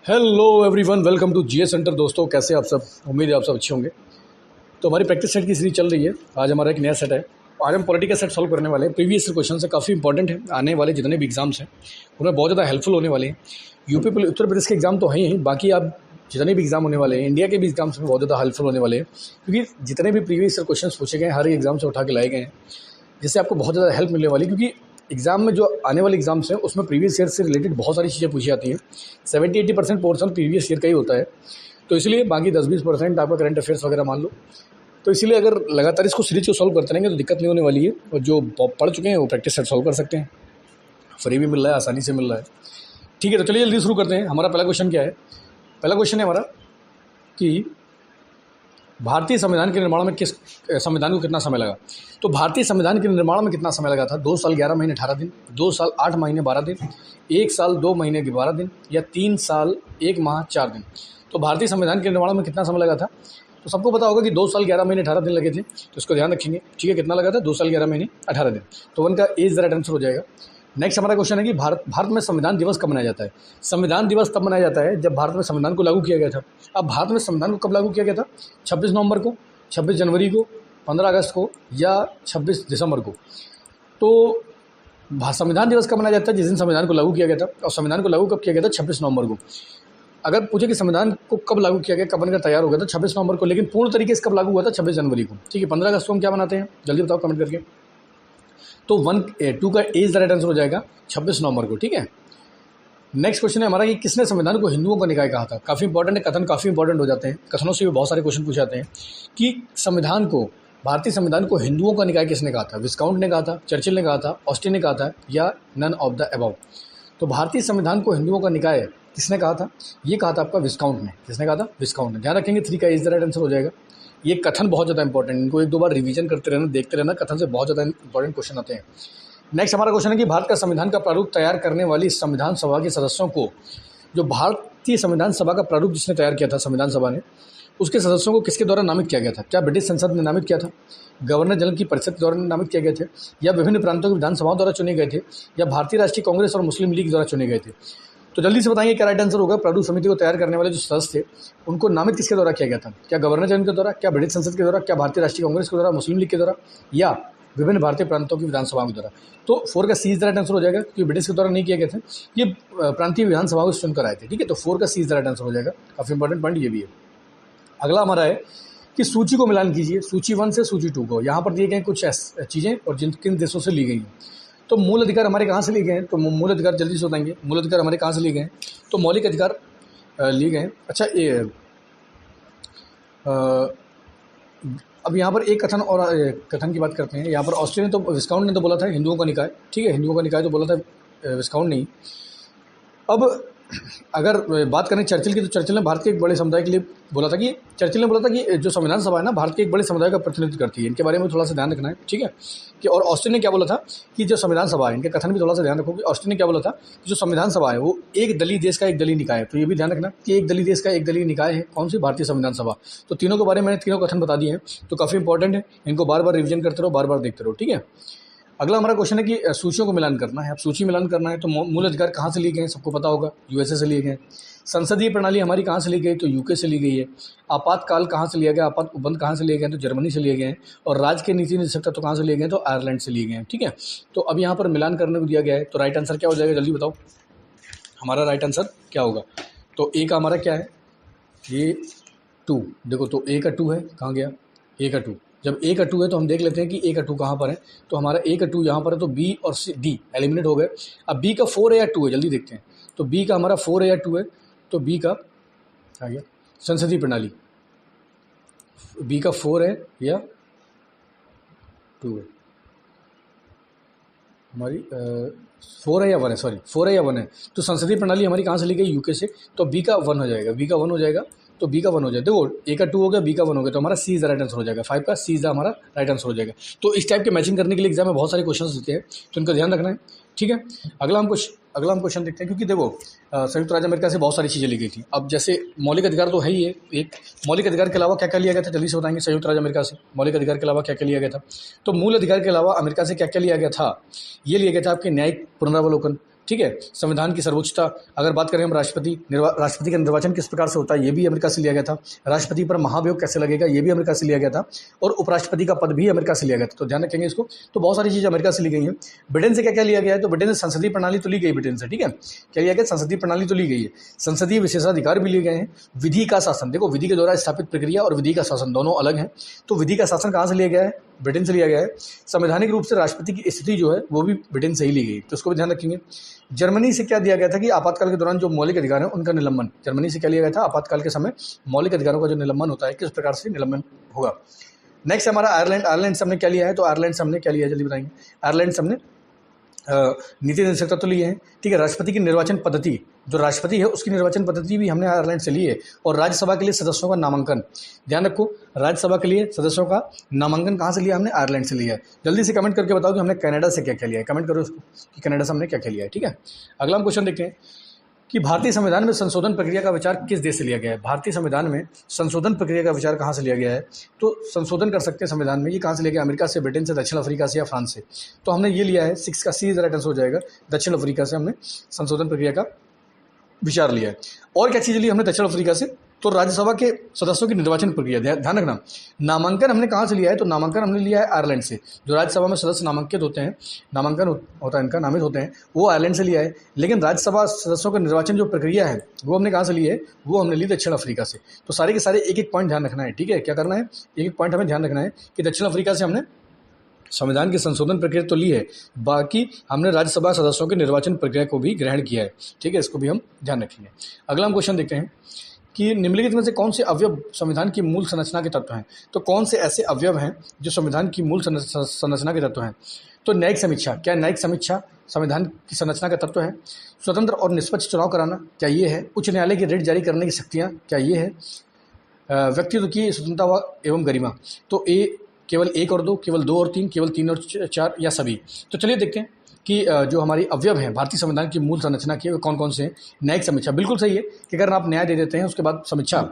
Hello everyone, welcome to GS centre. दोस्तों, कैसे आप सब? उम्मीद है आप सब अच्छे होंगे। तो हमारी प्रैक्टिस सेट की सीरीज चल रही है। आज हमारा एक नया सेट है। आज हम पॉलिटिकल सेट सॉल्व करने वाले हैं। प्रीवियस क्वेश्चन से काफ़ी इंपॉर्टेंट है। आने वाले जितने भी एग्जाम्स हैं उनमें बहुत ज़्यादा हेल्पफुल होने वाले हैं। यूपी उत्तर प्रदेश के एग्जाम तो हैं ही, बाकी आप जितने भी एग्जाम होने वाले हैं इंडिया के भी एग्जाम्स में बहुत ज़्यादा हेल्पफुल होने वाले हैं, क्योंकि जितने भी प्रीवियस क्वेश्चन पूछे गए हैं हर एक एग्जाम से उठा के लाए गए हैं, जिससे आपको बहुत ज़्यादा हेल्प मिलने वाली। क्योंकि एग्जाम में जो आने वाले एग्जाम्स हैं उसमें प्रीवियस ईयर से रिलेटेड बहुत सारी चीज़ें पूछी जाती हैं। 70-80% पोर्सन प्रीवियस ईयर का ही होता है, तो इसलिए बाकी 10-20% आपका करंट अफेयर्स वगैरह मान लो। तो इसीलिए अगर लगातार इसको सीरीज को सॉल्व करते रहेंगे तो दिक्कत नहीं होने वाली है, और जो पढ़ चुके हैं वो प्रैक्टिस सेट सॉल्व कर सकते हैं। फ्री भी मिल रहा है, आसानी से मिल रहा है। ठीक है, तो चलिए जल्दी शुरू करते हैं। हमारा पहला क्वेश्चन क्या है? पहला क्वेश्चन है हमारा कि भारतीय संविधान के निर्माण में संविधान को कितना समय लगा? तो भारतीय संविधान के निर्माण में कितना समय लगा था? 2 साल 11 महीने 18 दिन, 2 साल 8 महीने 12 दिन, 1 साल 2 महीने 12 दिन, या 3 साल 1 माह 4 दिन। तो भारतीय संविधान के निर्माण में कितना समय लगा था? तो सबको पता होगा कि 2 साल 11 महीने 18 दिन लगे थे, तो इसको ध्यान रखेंगे। ठीक है, कितना लगा था? 2 साल 11 महीने 18 दिन। तो उनका एज राइट आंसर हो जाएगा। नेक्स्ट हमारा क्वेश्चन है कि भारत में संविधान दिवस कब मनाया जाता है? संविधान दिवस तब मनाया जाता है जब भारत में संविधान को लागू किया गया था। अब भारत में संविधान को कब लागू किया गया था? 26 नवंबर को, 26 जनवरी को, 15 अगस्त को, या 26 दिसंबर को। तो संविधान दिवस कब मनाया जाता है? जिस दिन संविधान को लागू किया गया था। और संविधान को लागू कब किया गया था? 26 नवंबर को। अगर पूछे कि संविधान को कब लागू किया गया, कब बनकर तैयार हो गया था? 26 नवंबर को, लेकिन पूर्ण तरीके से कब लागू हुआ था? 26 जनवरी को। ठीक है, 15 अगस्त को हम क्या मनाते हैं? जल्दी बताओ कमेंट करके। तो 2 का एज राइट आंसर हो जाएगा 26 नवंबर को। ठीक है, नेक्स्ट क्वेश्चन है हमारा कि किसने संविधान को हिंदुओं का निकाय कहा था? काफ़ी इंपॉर्टेंट है, कथन काफ़ी इंपॉर्टेंट हो जाते हैं। कथनों से भी बहुत सारे क्वेश्चन पूछे जाते हैं कि संविधान को, भारतीय संविधान को हिंदुओं का निकाय किसने कहा था? विस्काउंट ने कहा था, चर्चिल ने कहा था, ऑस्टिन ने कहा था, या नन ऑफ द अबव। तो भारतीय संविधान को हिंदुओं का निकाय किसने कहा था? ये कहा था आपका विस्काउंट ने। किसने कहा था? विस्काउंट ने। ध्यान रखेंगे, 3 का एज राइट आंसर हो जाएगा। ये कथन बहुत ज़्यादा इंपॉर्टेंट, इनको 1-2 बार रिवीजन करते रहना, देखते रहना। कथन से बहुत ज़्यादा इंपॉर्टेंट क्वेश्चन आते हैं। नेक्स्ट हमारा क्वेश्चन है कि भारत का संविधान का प्रारूप तैयार करने वाली संविधान सभा के सदस्यों को, जो भारतीय संविधान सभा का प्रारूप जिसने तैयार किया था संविधान सभा ने, उसके सदस्यों को किसके द्वारा नामित किया गया था? क्या ब्रिटिश संसद ने नामित किया था, गवर्नर जनरल की परिषद के द्वारा नामित किए गए थे, या विभिन्न प्रांतों की विधानसभाओं द्वारा चुने गए थे, या भारतीय राष्ट्रीय कांग्रेस और मुस्लिम लीग द्वारा चुने गए थे? तो जल्दी से बताएंगे क्या राइट आंसर होगा। प्रारूप समिति को तैयार करने वाले जो सदस्य थे उनको नामित किसके द्वारा किया गया था? क्या गवर्नर जनरल के द्वारा, क्या ब्रिटिश संसद के द्वारा, क्या भारतीय राष्ट्रीय कांग्रेस के द्वारा, मुस्लिम लीग के द्वारा, या विभिन्न भारतीय प्रांतों की विधानसभाओं के द्वारा? तो 4 का सी इज द राइट आंसर हो जाएगा, क्योंकि ब्रिटिश के द्वारा नहीं किए गए थे, ये प्रांतीय विधानसभाओं से चुनकर आए थे। ठीक है, तो 4 का सी इज द राइट आंसर हो जाएगा। काफ़ी इंपॉर्टेंट पॉइंट ये भी है। अगला हमारा है कि सूची को मिलान कीजिए, सूची 1 से सूची 2 को। यहाँ पर दिए गए कुछ चीज़ें और जिन किन देशों से ली गई हैं। तो मूल अधिकार हमारे कहाँ से लिए गए हैं? तो मूल अधिकार जल्दी से बताएंगे। मूल अधिकार हमारे कहाँ से लिए गए हैं? तो मौलिक अधिकार लिए गए हैं। अच्छा, ये अब यहाँ पर एक कथन और कथन की बात करते हैं। यहाँ पर ऑस्ट्रेलिया तो विस्काउंट ने तो बोला था हिंदुओं का निकाय। ठीक है, हिंदुओं का निकाय तो बोला था विस्काउंट नहीं। अब अगर बात करें चर्चिल की, तो चर्चिल ने भारत के एक बड़े समुदाय के लिए बोला था कि, चर्चिल ने बोला था कि जो संविधान सभा है ना, भारत के एक बड़े समुदाय का प्रतिनिधित्व करती है। इनके बारे में थोड़ा सा ध्यान रखना है। ठीक है, कि और ऑस्टिन ने क्या बोला था कि जो संविधान सभा है, इनके कथन भी थोड़ा सा ध्यान रखो कि ऑस्टिन ने क्या बोला था कि जो संविधान सभा है वो एक दलीय देश का एक दलीय निकाय है। तो ये भी ध्यान रखना कि एक दलीय देश का एक दलीय निकाय है। कौन सी? भारतीय संविधान सभा। तो तीनों के बारे में तीनों कथन बता दिए हैं, तो काफ़ी इंपॉर्टेंट है। इनको बार बार रिविजन करते रहो, बार बार देखते रहो। ठीक है, अगला हमारा क्वेश्चन है कि सूचियों को मिलान करना है। अब सूची मिलान करना है तो मूल अधिकार कहाँ से लिए गए हैं? सबको पता होगा, यूएसए से लिए गए। संसदीय प्रणाली हमारी कहाँ से ली गई? तो यूके से ली गई है। आपातकाल कहाँ से लिया गया? आपात उपबंध कहाँ से लिए गए? तो जर्मनी से लिए गए हैं। और राज्य के नीति निदेशक तो कहाँ से लिए गए? तो आयरलैंड से लिए गए हैं। ठीक है, तो अब यहाँ पर मिलान करने को दिया गया है, तो राइट आंसर क्या हो जाएगा? जल्दी बताओ हमारा राइट आंसर क्या होगा। तो ए का हमारा क्या है? ये 2। देखो, तो ए का 2 है, कहाँ गया? ए का 2। जब ए का 2 है तो हम देख लेते हैं कि ए का 2 कहाँ पर है। तो हमारा ए का 2 यहाँ पर है, तो बी और डी एलिमिनेट हो गए। अब बी का 4 है या 2 है? जल्दी देखते हैं। तो बी का हमारा 4 है या 2 है? तो बी का आ गया संसदीय प्रणाली। बी का 4 है या 2 है? हमारी 4 है या 1 है? सॉरी, 4 है या 1 है? तो संसदीय प्रणाली हमारी कहाँ से ली गई? यूके से। तो बी का 1 हो जाएगा, बी का 1 हो जाएगा। तो बी का 1 हो जाएगा। देखो, ए का 2 हो गया, बी का 1 हो गया, तो हमारा सी इज द राइट आंसर हो जाएगा। 5 का सी इज हमारा राइट आंसर हो जाएगा। तो इस टाइप के मैचिंग करने के लिए एग्जाम में बहुत सारे क्वेश्चन देते हैं, तो इनका ध्यान रखना है। ठीक है, अगला हम क्वेश्चन देखते हैं। क्योंकि देखो, संयुक्त राज्य अमेरिका से बहुत सारी चीज़ें ली गई थी। अब जैसे मौलिक अधिकार तो है ही है एक, मौलिक अधिकार के अलावा क्या क्या लिया गया था? जल्दी से बताएंगे। संयुक्त राज्य अमेरिका से मौलिक अधिकार के अलावा क्या क्या लिया गया था? तो मूल अधिकार के अलावा अमेरिका से क्या क्या लिया गया था? ये लिया गया था आपके न्यायिक पुनरावलोकन, ठीक है। संविधान की सर्वोच्चता, अगर बात करें हम राष्ट्रपति का निर्वाचन किस प्रकार से होता है, ये भी अमेरिका से लिया गया था। राष्ट्रपति पर महाभियोग कैसे लगेगा, ये भी अमेरिका से लिया गया था। और उपराष्ट्रपति का पद भी अमेरिका से लिया गया था, तो ध्यान रखेंगे इसको। तो बहुत सारी चीज़ें अमेरिका से ली गई हैं। ब्रिटेन से क्या क्या लिया गया है, तो ब्रिटेन से संसदीय प्रणाली तो ली गई ब्रिटेन से, ठीक है। क्या लिया गया, संसदीय प्रणाली तो ली गई है। संसदीय विशेषाधिकार भी लिए गए हैं। विधि का शासन, देखो विधि के द्वारा स्थापित प्रक्रिया और विधि का शासन दोनों अलग हैं। तो विधि का शासन कहाँ से लिया गया है, ब्रिटेन से लिया गया है। संवैधानिक रूप से राष्ट्रपति की स्थिति जो है वो भी ब्रिटेन से ही ली गई, तो उसको भी ध्यान रखेंगे। जर्मनी से क्या दिया गया था कि आपातकाल के दौरान जो मौलिक अधिकार है उनका निलंबन, जर्मनी से क्या लिया गया था, आपातकाल के समय मौलिक अधिकारों का जो निलंबन होता है किस प्रकार से निलंबन होगा। नेक्स्ट हमारा आयरलैंड से हमने क्या लिया है, तो आयरलैंड से हमने क्या लिया है जल्दी बताएंगे। आयरलैंड से हमने नीति निर्देशक तत्व लिए हैं, ठीक है। राष्ट्रपति की निर्वाचन पद्धति, जो राष्ट्रपति है उसकी निर्वाचन पद्धति भी हमने आयरलैंड से ली है। और राज्यसभा के लिए सदस्यों का नामांकन, ध्यान रखो, राज्यसभा के लिए सदस्यों का नामांकन कहाँ से लिया, हमने आयरलैंड से लिया है। जल्दी से कमेंट करके बताओ कि हमने कनाडा से क्या क्या लिया है, कमेंट करो उसको कि कनाडा से हमने क्या क्या लिया है, ठीक है। अगला हम क्वेश्चन देखते हैं कि भारतीय संविधान में संशोधन प्रक्रिया का विचार किस देश से लिया गया है। भारतीय संविधान में संशोधन प्रक्रिया का विचार कहाँ से लिया गया है, तो संशोधन कर सकते हैं संविधान में, ये कहाँ से लिया गया, अमेरिका से, ब्रिटेन से, दक्षिण अफ्रीका से या फ्रांस से। तो हमने ये लिया है, 6 का सी राइट आंसर हो जाएगा, दक्षिण अफ्रीका से हमने संशोधन प्रक्रिया का विचार लिया है। और क्या चीज़ ली हमने दक्षिण अफ्रीका से, तो राज्यसभा के सदस्यों की निर्वाचन प्रक्रिया, ध्यान रखना। नामांकन हमने कहाँ से लिया है, तो नामांकन हमने लिया है आयरलैंड से। जो राज्यसभा में सदस्य नामांकित होते हैं, नामांकन होता है इनका, नामित होते हैं, वो आयरलैंड से लिया है। लेकिन राज्यसभा सदस्यों का निर्वाचन जो प्रक्रिया है वो हमने कहाँ से ली है, वो हमने ली दक्षिण अफ्रीका से। तो सारे के सारे एक एक पॉइंट ध्यान रखना है, ठीक है। क्या करना है, एक एक पॉइंट हमें ध्यान रखना है कि दक्षिण अफ्रीका से हमने संविधान की संशोधन प्रक्रिया तो ली है, बाकी हमने राज्यसभा सदस्यों के निर्वाचन प्रक्रिया को भी ग्रहण किया है, ठीक है। इसको भी हम ध्यान रखेंगे। अगला हम क्वेश्चन देखते हैं कि निम्नलिखित में से कौन से अवयव संविधान की मूल संरचना के तत्व हैं। तो कौन से ऐसे अवयव हैं जो संविधान की मूल संरचना के तत्व हैं। तो न्यायिक समीक्षा, क्या न्यायिक समीक्षा संविधान की संरचना का तत्व है। स्वतंत्र और निष्पक्ष चुनाव कराना, क्या ये है। उच्च न्यायालय की रिट जारी करने की शक्तियाँ, क्या ये है। व्यक्तित्व की स्वतंत्रता एवं गरिमा, तो केवल 1 और 2, केवल 2 और 3, केवल 3 और 4 या सभी। तो चलिए देखते हैं कि जो हमारी अवयव हैं भारतीय संविधान की मूल संरचना के कौन कौन से हैं। न्यायिक समीक्षा, बिल्कुल सही है कि अगर आप न्याय दे देते हैं उसके बाद समीक्षा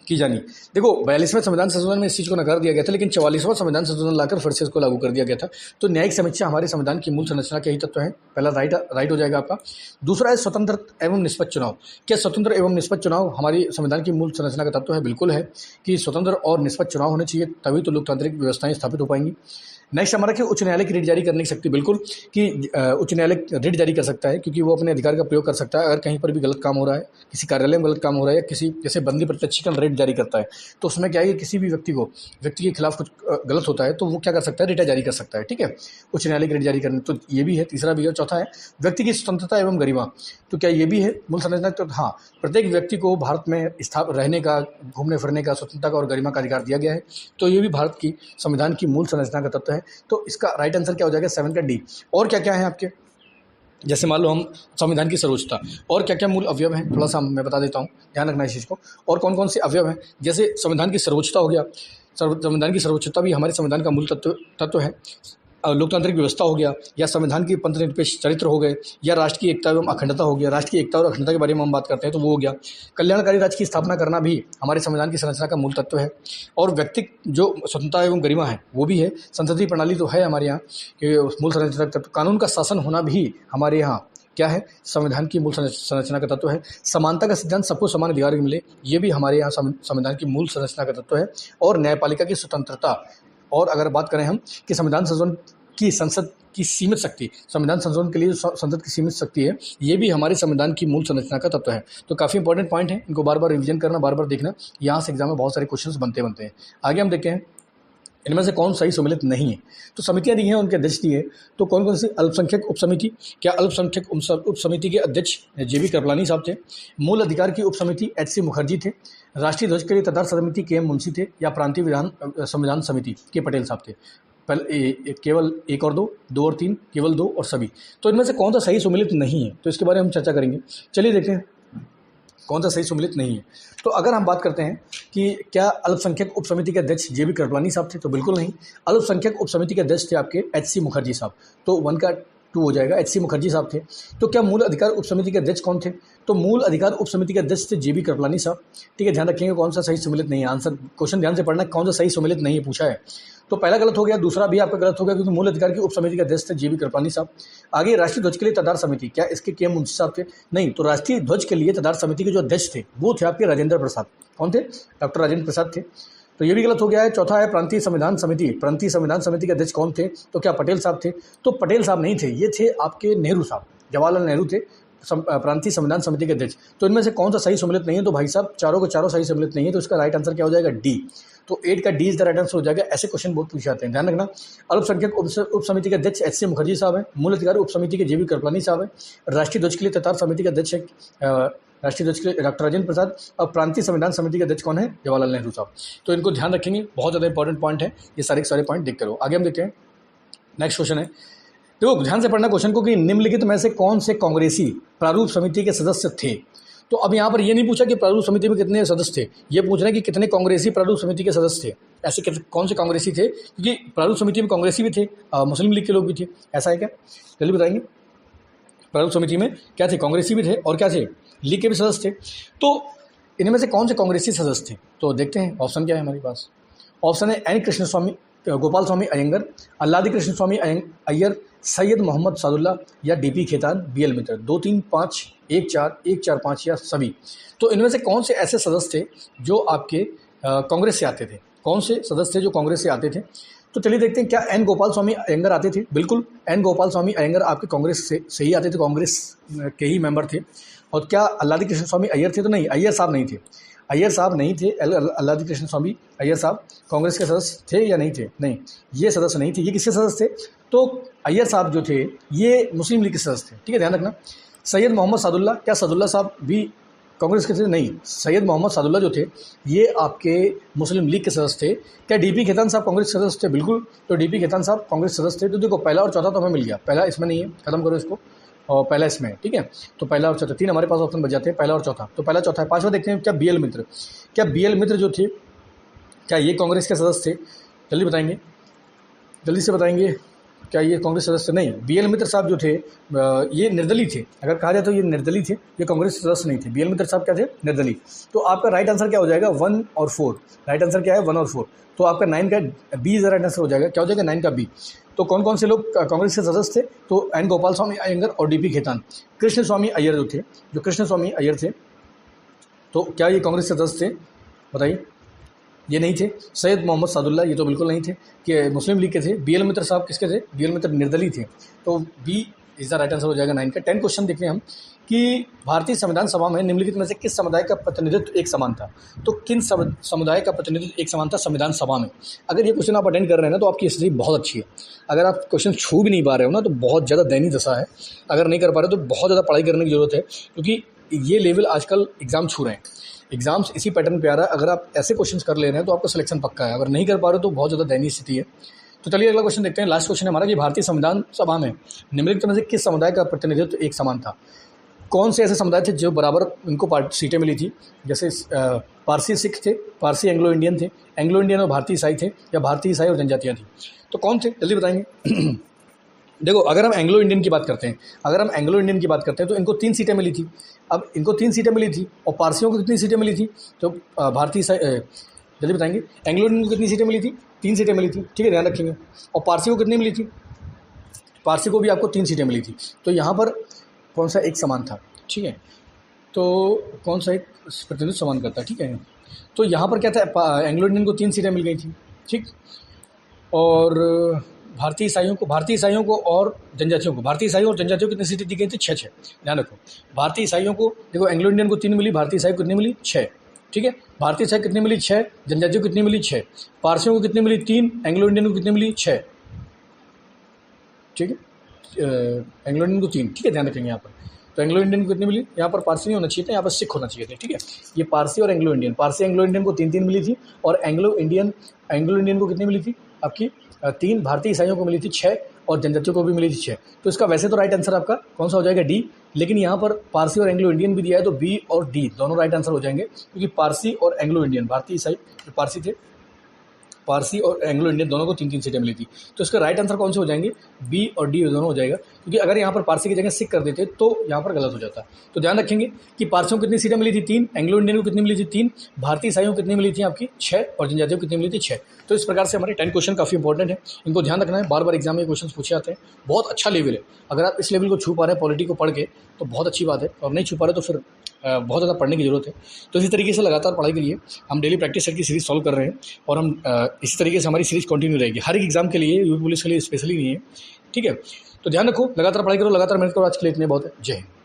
की जानी। देखो 42वें संविधान संशोधन में इस चीज़ को नकार दिया गया था, लेकिन 44वां संविधान संशोधन लाकर फिर से इसको लागू कर दिया गया था। तो न्यायिक समीक्षा हमारे संविधान की मूल संरचना के ही तत्व है। पहला राइट हो जाएगा आपका। दूसरा है स्वतंत्र एवं निष्पक्ष चुनाव। क्या स्वतंत्र एवं निष्पक्ष चुनाव हमारी संविधान की मूल संरचना का तत्व है। बिल्कुल है कि स्वतंत्र और निष्पक्ष चुनाव होने चाहिए, तभी तो लोकतांत्रिक व्यवस्थाएं स्थापित हो पाएंगी। नेक्स्ट हमारा कि उच्च न्यायालय की रिट जारी करने की शक्ति, बिल्कुल कि उच्च न्यायालय रिट जारी कर सकता है, क्योंकि वो अपने अधिकार का प्रयोग कर सकता है। अगर कहीं पर भी गलत काम हो रहा है, किसी कार्यालय में गलत काम हो रहा है, या किसी जैसे बंदी प्रत्यक्षीकरण रिट जारी करता है, तो उसमें क्या है कि किसी भी व्यक्ति के खिलाफ कुछ गलत होता है तो वो क्या कर सकता है, रिट जारी कर सकता है, ठीक है। उच्च न्यायालय की रिट जारी करने, तो ये भी है। तीसरा भी है। चौथा है व्यक्ति की स्वतंत्रता एवं गरिमा, तो क्या ये भी है मूल संरचना। तो हाँ, प्रत्येक व्यक्ति को भारत में रहने का, घूमने फिरने का, स्वतंत्रता का और गरिमा का अधिकार दिया गया है। तो ये भी भारत की संविधान की मूल संरचना का तत्व है। तो इसका राइट आंसर क्या हो जाएगा, 7 का डी। और क्या क्या है आपके, जैसे मान लो हम संविधान की सर्वोच्चता, और क्या क्या मूल अवयव हैं थोड़ा सा मैं बता देता हूँ, ध्यान रखना इस चीज़ को। और कौन कौन से अवयव हैं, जैसे संविधान की सर्वोच्चता हो गया, संविधान की सर्वोच्चता भी हमारे संविधान का मूल तत्व है। लोकतांत्रिक व्यवस्था हो गया, या संविधान की पंथनिरपेक्ष चरित्र हो गए, या राष्ट्र की एकता एवं अखंडता हो गया। राष्ट्र की एकता और अखंडता के बारे में हम बात करते हैं तो वो हो गया। कल्याणकारी राज्य की स्थापना करना भी हमारे संविधान की संरचना का मूल तत्व है। और व्यक्ति जो स्वतंत्रता एवं गरिमा है वो भी है। संसदीय प्रणाली तो है हमारे यहाँ कि मूल संरचना का तत्व। कानून का शासन होना भी हमारे यहाँ क्या है, संविधान की मूल संरचना का तत्व है। समानता का सिद्धांत, सबको समान अधिकार मिले, ये भी हमारे यहाँ संविधान की मूल संरचना का तत्व है। और न्यायपालिका की स्वतंत्रता। और अगर बात करें हम कि संविधान संशोधन की संसद की सीमित शक्ति, संविधान संशोधन के लिए संसद की सीमित शक्ति है, ये भी हमारे संविधान की मूल संरचना का तत्व है। तो काफ़ी इंपॉर्टेंट पॉइंट है, इनको बार बार रिवीजन करना, बार बार देखना, यहाँ से एग्जाम में बहुत सारे क्वेश्चंस बनते हैं। आगे हम देखते हैं इनमें से कौन सही सम्मिलित नहीं है। तो समितियां दी हैं, उनके अध्यक्ष दिए, तो कौन कौन सी। अल्पसंख्यक उपसमिति, क्या अल्पसंख्यक उपसमिति के अध्यक्ष JB कृपलानी साहब थे। मूल अधिकार की उपसमिति HC मुखर्जी थे। राष्ट्रीय ध्वज के लिए तदार समिति KM मुंशी थे, या प्रांतीय संविधान समिति के पटेल साहब थे। पहले केवल 1 और 2, 2 और 3, केवल 2 और सभी। तो इनमें से कौन सा सही सम्मिलित नहीं है, तो इसके बारे में हम चर्चा करेंगे। चलिए देखते हैं कौन सा सही सम्मिलित नहीं है। तो अगर हम बात करते हैं कि क्या अल्पसंख्यक उपसमिति के अध्यक्ष JB कृपलानी साहब थे, तो बिल्कुल नहीं। अल्पसंख्यक उपसमिति के अध्यक्ष थे आपके HC मुखर्जी साहब, तो 1 का 2 हो जाएगा। HC मुखर्जी साहब थे। तो क्या मूल अधिकार उपसमिति के अध्यक्ष कौन थे, तो मूल अधिकार उपसमिति के अध्यक्ष थे JB कृपलानी साहब, ठीक है। ध्यान रखेंगे कौन सा सही सम्मिलित नहीं है। आंसर क्वेश्चन ध्यान से पढ़ना, कौन सा सही सम्मिलित नहीं है पूछा है। तो पहला गलत हो गया, दूसरा भी आपका गलत हो गया, क्योंकि मूल अधिकार की उप समिति के अध्यक्ष थे जीवी कृपलानी साहब। आगे राष्ट्रीय ध्वज के लिए तदार समिति, क्या इसके के मुंशी साहब थे? नहीं, तो राष्ट्रीय ध्वज के लिए तदार समिति के जो अध्यक्ष थे वो थे आपके राजेंद्र प्रसाद। कौन थे? डॉक्टर राजेंद्र प्रसाद थे। तो ये भी गलत हो गया है। चौथा है प्रांतीय संविधान समिति, प्रांतीय संविधान समिति के अध्यक्ष कौन थे? तो क्या पटेल साहब थे? तो पटेल साहब नहीं थे, ये थे आपके नेहरू साहब, जवाहरलाल नेहरू थे प्रांतीय संविधान समिति के अध्यक्ष। तो इनमें से कौन सा सही सम्मिलित नहीं है? तो भाई साहब चारों के चारों सही सम्मिलित नहीं है, तो इसका राइट आंसर क्या हो जाएगा? डी। तो 8 का D is the right answer हो जाएगा। ऐसे क्वेश्चन बहुत पूछे जाते हैं, ध्यान रखना। अल्पसंख्यक उप समिति के अध्यक्ष एच सी मुखर्जी साहब है। मूल अधिकार उप समिति के जीवी कृपलानी साहब है। राष्ट्रीय ध्वज के लिए ततार समिति के अध्यक्ष राष्ट्रीय ध्वज के लिए डॉक्टर राजेंद्र प्रसाद। और प्रांतीय संविधान समिति के अध्यक्ष कौन है? जवाहरलाल नेहरू साहब। तो इनको ध्यान रखेंगे, बहुत ज़्यादा इंपॉर्टेंट पॉइंट है ये, सारे के सारे पॉइंट देख करो। आगे हम देखते हैं, नेक्स्ट क्वेश्चन है, देखो ध्यान से पढ़ना क्वेश्चन को, कि निम्नलिखित में से कौन से कांग्रेसी प्रारूप समिति के सदस्य थे? तो अब यहाँ पर ये नहीं पूछा कि प्रारूप समिति में कितने सदस्य थे, ये पूछ रहे हैं कि कितने कांग्रेसी प्रारूप समिति के सदस्य थे। ऐसे कौन से कांग्रेसी थे? क्योंकि प्रारूप समिति में कांग्रेसी भी थे, मुस्लिम लीग के लोग भी थे, ऐसा है क्या? जल्दी बताएंगे। प्रारूप समिति में क्या थे? कांग्रेसी भी थे और क्या थे? लीग के भी सदस्य थे। तो इनमें से कौन से कांग्रेसी सदस्य थे? तो देखते हैं ऑप्शन क्या है हमारे पास। ऑप्शन है एन कृष्ण स्वामी, गोपाल स्वामी अयंगर, अल्लादी कृष्ण स्वामी अय्यर, सैयद मोहम्मद सादुल्ला या डीपी खेतान, बीएल मित्र। 2, 3, 5, 1, 4, 1, 4, 5 या सभी। तो इनमें से कौन से ऐसे सदस्य थे जो आपके कांग्रेस से आते थे? कौन से सदस्य थे जो कांग्रेस से आते थे? तो चलिए देखते हैं, क्या एन गोपाल स्वामी अयंगर आते थे? बिल्कुल, एन गोपाल स्वामी अयंगर आपके कांग्रेस से ही आते थे, कांग्रेस के ही मेंबर थे। और क्या अल्लादी कृष्ण स्वामी अय्यर थे? तो नहीं, अय्यर साहब नहीं थे, अय्यर साहब नहीं थे। अल्लादी कृष्ण स्वामी अय्यर साहब कांग्रेस के सदस्य थे या नहीं थे? नहीं, ये सदस्य नहीं थे। ये किसके सदस्य थे? तो अय्यर साहब जो थे ये मुस्लिम लीग के सदस्य थे, ठीक है, ध्यान रखना। सैयद मोहम्मद सादुल्ला, क्या सादुल्ला साहब भी कांग्रेस के थे? नहीं, सैयद मोहम्मद सादुल्ला जो थे ये आपके मुस्लिम लीग के सदस्य थे। क्या डीपी खेतान साहब कांग्रेस के सदस्य थे? बिल्कुल, तो डीपी खेतान साहब कांग्रेस सदस्य थे। तो देखो पहला और चौथा तो हमें मिल गया, पहला इसमें नहीं है, खत्म करो इसको, और पहला इसमें है, ठीक है। तो पहला और चौथा, 3 हमारे पास ऑप्शन बच जाते हैं, पहला और चौथा। तो पहला चौथा है। 5वां देखते हैं, क्या बीएल मित्र, क्या बीएल मित्र जो थे क्या ये कांग्रेस के सदस्य थे? जल्दी बताएंगे, जल्दी से बताएंगे, क्या ये कांग्रेस सदस्य? नहीं, बीएल मित्र साहब जो थे ये निर्दलीय थे। अगर कहा जाए तो ये निर्दलीय थे, ये कांग्रेस सदस्य नहीं थे। बीएल मित्र साहब क्या थे? निर्दलीय। तो आपका राइट आंसर क्या हो जाएगा? 1 और 4। राइट आंसर क्या है? 1 और 4। तो आपका 9 का बी इज राइट आंसर हो जाएगा। क्या हो जाएगा? 9 का बी। तो कौन कौन से लोग कांग्रेस के सदस्य थे? तो एन गोपाल स्वामी अयंगर और डीपी खेतान। कृष्ण स्वामी अय्यर जो थे, जो कृष्ण स्वामी अय्यर थे, तो क्या ये कांग्रेस के सदस्य थे? बताइए। ये नहीं थे। सैयद मोहम्मद सादुल्ला, ये तो बिल्कुल नहीं थे, कि मुस्लिम लीग के थे। बीएल मित्र साहब किसके थे? बीएल मित्र निर्दलीय थे। तो B is the right answer हो जाएगा 9 का। 10 क्वेश्चन देखते हैं हम, कि भारतीय संविधान सभा में निम्नलिखित में से किस समुदाय का प्रतिनिधित्व एक समान था? तो किन समुदाय का प्रतिनिधित्व एक समान था संविधान सभा में? अगर ये क्वेश्चन आप अटेंड कर रहे हैं ना तो आपकी स्थिति बहुत अच्छी है। अगर आप क्वेश्चन छू भी नहीं पा रहे हो ना तो बहुत ज़्यादा दयनीय दशा है। अगर नहीं कर पा रहे तो बहुत ज़्यादा पढ़ाई करने की जरूरत है, क्योंकि ये लेवल आजकल एग्जाम छू रहे हैं। एग्जाम्स इसी पैटर्न पे आ रहा है। अगर आप ऐसे क्वेश्चंस कर ले रहे हैं तो आपका सिलेक्शन पक्का है। अगर नहीं कर पा रहे हो तो बहुत ज़्यादा दयनीय स्थिति है। तो चलिए अगला क्वेश्चन देखते हैं। लास्ट क्वेश्चन है हमारा, कि भारतीय संविधान सभा में निम्नलिखित में से किस समुदाय का प्रतिनिधित्व एक समान था? कौन से ऐसे समुदाय थे जो बराबर इनको सीटें मिली थी? जैसे पारसी सिख थे, पारसी एंग्लो इंडियन थे, एंग्लो इंडियन और भारतीय ईसाई थे, या भारतीय ईसाई और जनजातियाँ थी? तो कौन थे? जल्दी बताएंगे। देखो अगर हम एंग्लो इंडियन की बात करते हैं, तो इनको 3 सीटें मिली थी। अब इनको 3 सीटें मिली थी, और पारसियों को कितनी सीटें मिली थी? तो भारतीय जल्दी बताएंगे। एंग्लो इंडियन को कितनी सीटें मिली थी? 3 सीटें मिली थी, ठीक है, ध्यान रखेंगे। और पारसी को कितनी मिली थी? पारसी को भी आपको 3 सीटें मिली थी। तो यहाँ पर कौन सा एक समान था? ठीक है, तो कौन सा एक प्रतिनिधित्व समान करता है? ठीक है, तो यहाँ पर क्या था? एंग्लो इंडियन को 3 सीटें मिल गई थी, ठीक। और भारतीय ईसाइयों को और जनजातियों को, भारतीय ईसाइयों और जनजातियों को कितनी सीटें दी गई थी? 6। ध्यान रखो, भारतीय ईसाइयों को देखो, एंग्लो इंडियन को 3 मिली, भारतीय ईसाई को कितनी मिली? 6, ठीक है। भारतीय ईसाई कितनी मिली? 6। जनजातियों को कितनी मिली? 6। पारसियों को कितनी मिली? 3। एंग्लो इंडियन को कितनी मिली? 6, ठीक है। एंग्लो इंडियन को 3, ठीक है, ध्यान रखेंगे यहाँ पर। तो एंग्लो इंडियन को कितनी मिली? यहाँ पर पारसी नहीं होना चाहिए था, यहाँ पर सिख होना चाहिए थे, ठीक है। ये पारसी और Anglo Indian, Parsi Anglo Indian को 3 मिली थी, और एंग्लो इंडियन को कितनी मिली थी आपकी? 3। भारतीय ईसाइयों को मिली थी 6, और जनजातियों को भी मिली थी 6। तो इसका वैसे तो राइट आंसर आपका कौन सा हो जाएगा? डी। लेकिन यहाँ पर पारसी और एंग्लो इंडियन भी दिया है, तो बी और डी दोनों राइट आंसर हो जाएंगे, क्योंकि पारसी और एंग्लो इंडियन, भारतीय ईसाई जो पारसी थे पारसी और एंग्लो इंडियन दोनों को 3-3 सीटें मिली थी। तो इसका राइट आंसर कौन से हो जाएंगे, बी और डी दोनों हो जाएगा, क्योंकि अगर यहाँ पर पारसी की जगह सिख कर देते तो यहाँ पर गलत हो जाता। तो ध्यान रखेंगे कि पारसियों को कितनी सीटें मिली थी, 3, एंग्लो इंडियन को कितनी मिली थी, 3, भारतीय ईसाइयों को कितनी मिली थी आपकी 6, और जनजातियों को कितनी मिली थी 6। तो इस प्रकार से हमारे 10 क्वेश्चन काफ़ी इंपॉर्टेंट है, इनको ध्यान रखना है, बार बार एग्जाम में क्वेश्चन पूछे जाते हैं। बहुत अच्छा लेवल है, अगर आप इस लेवल को छू पा रहे हैं पॉलिटी को पढ़ के तो बहुत अच्छी बात है, और नहीं छू पा रहे तो फिर बहुत ज़्यादा पढ़ने की ज़रूरत है। तो इसी तरीके से लगातार पढ़ाई के लिए हम डेली प्रैक्टिस सेट की सीरीज़ सॉल्व कर रहे हैं, और हम इसी तरीके से हमारी सीरीज़ कंटिन्यू रहेगी हर एक एग्जाम के लिए, यूपी पुलिस के लिए स्पेशली नहीं है, ठीक है। तो ध्यान रखो, लगातार पढ़ाई करो, लगातार मेहनत करो। आज के लिए इतने बहुत है। जय हिंद।